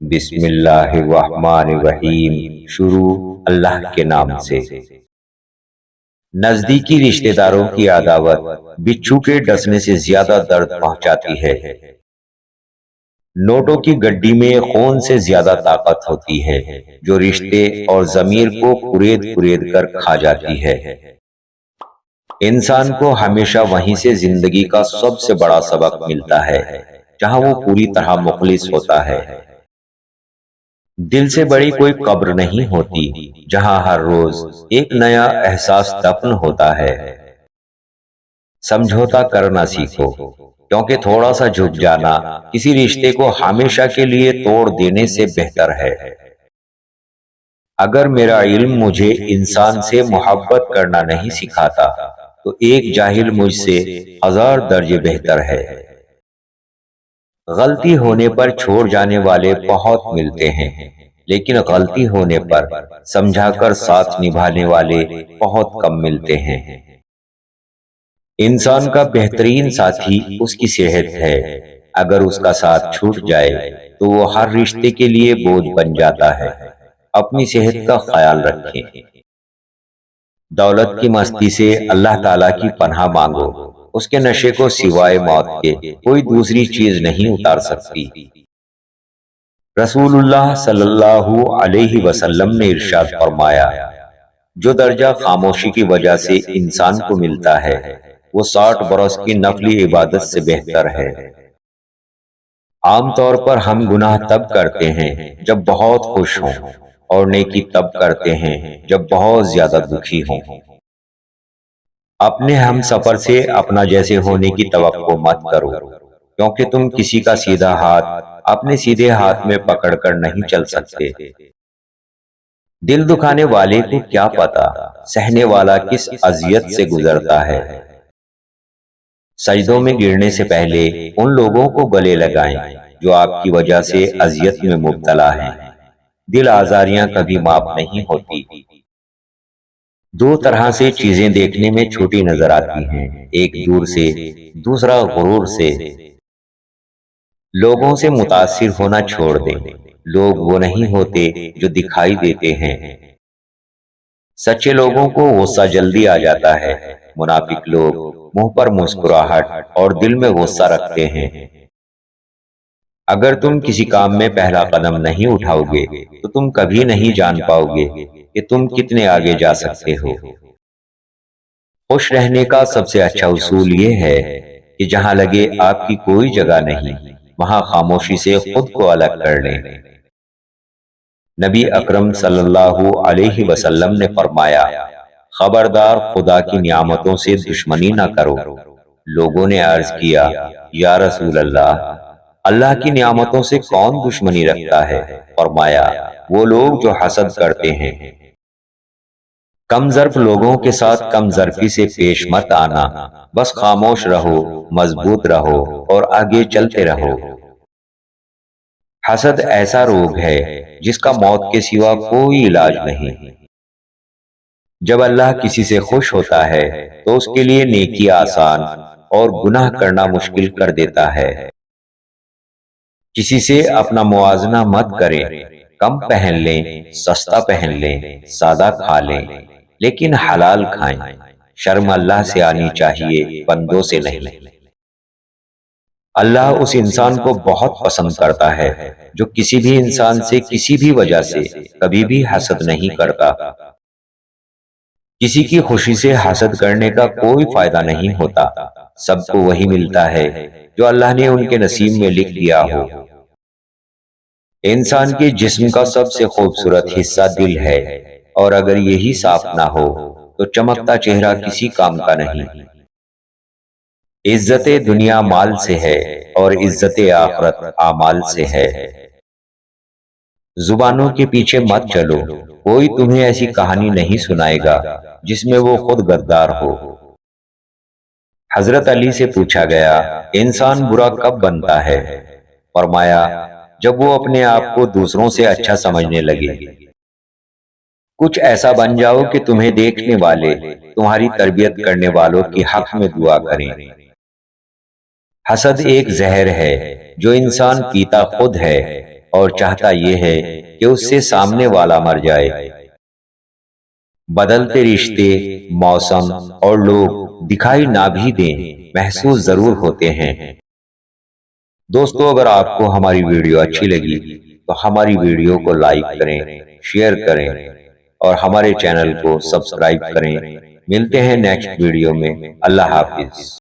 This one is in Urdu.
بسم اللہ الرحمن الرحیم۔ شروع اللہ کے نام سے۔ نزدیکی رشتہ داروں کی عداوت بچھو کے ڈسنے سے زیادہ درد پہنچاتی ہے۔ نوٹوں کی گڈی میں خون سے زیادہ طاقت ہوتی ہے جو رشتے اور ضمیر کو کرید کرید کر کھا جاتی ہے۔ انسان کو ہمیشہ وہیں سے زندگی کا سب سے بڑا سبق ملتا ہے جہاں وہ پوری طرح مخلص ہوتا ہے۔ دل سے بڑی کوئی قبر نہیں ہوتی جہاں ہر روز ایک نیا احساس دفن ہوتا ہے۔ سمجھوتا کرنا سیکھو، کیونکہ تھوڑا سا جھک جانا کسی رشتے کو ہمیشہ کے لیے توڑ دینے سے بہتر ہے۔ اگر میرا علم مجھے انسان سے محبت کرنا نہیں سکھاتا تو ایک جاہل مجھ سے 1000 درجے بہتر ہے۔ غلطی ہونے پر چھوڑ جانے والے بہت ملتے ہیں، لیکن غلطی ہونے پر سمجھا کر ساتھ نبھانے والے بہت کم ملتے ہیں۔ انسان کا بہترین ساتھی اس کی صحت ہے۔ اگر اس کا ساتھ چھوٹ جائے تو وہ ہر رشتے کے لیے بوجھ بن جاتا ہے۔ اپنی صحت کا خیال رکھیں۔ دولت کی مستی سے اللہ تعالیٰ کی پناہ مانگو، اس کے نشے کو سوائے موت کے کوئی دوسری چیز نہیں اتار سکتی۔ رسول اللہ صلی اللہ علیہ وسلم نے ارشاد فرمایا، جو درجہ خاموشی کی وجہ سے انسان کو ملتا ہے وہ 60 برس کی نفلی عبادت سے بہتر ہے۔ عام طور پر ہم گناہ تب کرتے ہیں جب بہت خوش ہوں، اور نیکی تب کرتے ہیں جب بہت زیادہ دکھی ہوں۔ اپنے ہم سفر سے اپنا جیسے ہونے کی توقع مت کرو، کیونکہ تم کسی کا سیدھا ہاتھ اپنے سیدھے ہاتھ میں پکڑ کر نہیں چل سکتے۔ دل دکھانے والے کو کیا پتا سہنے والا کس اذیت سے گزرتا ہے۔ سجدوں میں گرنے سے پہلے ان لوگوں کو گلے لگائیں جو آپ کی وجہ سے اذیت میں مبتلا ہیں۔ دل آزاریاں کبھی معاف نہیں ہوتی۔ دو طرح سے چیزیں دیکھنے میں چھوٹی نظر آتی ہیں، ایک دور سے، دوسرا غرور سے۔ لوگوں سے متاثر ہونا چھوڑ دیں، لوگ وہ نہیں ہوتے جو دکھائی دیتے ہیں۔ سچے لوگوں کو غصہ جلدی آ جاتا ہے، منافق لوگ منہ پر مسکراہٹ اور دل میں غصہ رکھتے ہیں۔ اگر تم کسی کام میں پہلا قدم نہیں اٹھاؤ گے تو تم کبھی نہیں جان پاؤ گے کہ تم کتنے آگے جا سکتے ہو۔ خوش رہنے کا سب سے اچھا اصول یہ ہے کہ جہاں لگے آپ کی کوئی جگہ نہیں، وہاں خاموشی سے خود کو الگ کر لیں۔ نبی اکرم صلی اللہ علیہ وسلم نے فرمایا، خبردار خدا کی نعمتوں سے دشمنی نہ کرو۔ لوگوں نے عرض کیا، یا رسول اللہ، اللہ کی نعمتوں سے کون دشمنی رکھتا ہے؟ فرمایا، وہ لوگ جو حسد کرتے ہیں۔ کم ظرف لوگوں کے ساتھ کم ظرفی سے پیش مت آنا، بس خاموش رہو، مضبوط رہو اور آگے چلتے رہو۔ حسد ایسا روگ ہے جس کا موت کے سوا کوئی علاج نہیں۔ جب اللہ کسی سے خوش ہوتا ہے تو اس کے لیے نیکی آسان اور گناہ کرنا مشکل کر دیتا ہے۔ کسی سے اپنا موازنہ مت کریں، کم پہن لیں، سستا پہن لیں، سادہ کھا لیں، لیکن حلال کھائیں۔ شرم اللہ سے آنی چاہیے، بندوں سے نہیں۔ اللہ اس انسان کو بہت پسند کرتا ہے جو کسی بھی انسان سے کسی بھی وجہ سے کبھی بھی حسد نہیں کرتا۔ کسی کی خوشی سے حسد کرنے کا کوئی فائدہ نہیں ہوتا۔ سب کو وہی ملتا ہے جو اللہ نے ان کے نصیب میں لکھ دیا ہو۔ انسان کے جسم کا سب سے خوبصورت حصہ دل ہے، اور اگر یہی صاف نہ ہو تو چمکتا چہرہ کسی کام کا نہیں۔ عزت دنیا مال سے ہے اور عزت آخرت اعمال سے ہے۔ زبانوں کے پیچھے مت چلو، کوئی تمہیں ایسی کہانی نہیں سنائے گا جس میں وہ خود غدار ہو۔ حضرت علی سے پوچھا گیا، انسان برا کب بنتا ہے؟ فرمایا، جب وہ اپنے آپ کو دوسروں سے اچھا سمجھنے لگے۔ کچھ ایسا بن جاؤ کہ تمہیں دیکھنے والے تمہاری تربیت کرنے والوں کی حق میں دعا کریں۔ حسد ایک زہر ہے جو انسان پیتا خود ہے اور چاہتا یہ ہے کہ اس سے سامنے والا مر جائے۔ بدلتے رشتے، موسم اور لوگ دکھائی نہ بھی دیں، محسوس ضرور ہوتے ہیں۔ دوستو، اگر آپ کو ہماری ویڈیو اچھی لگی تو ہماری ویڈیو کو لائک کریں، شیئر کریں اور ہمارے چینل کو سبسکرائب کریں۔ ملتے ہیں نیکسٹ ویڈیو میں۔ اللہ حافظ۔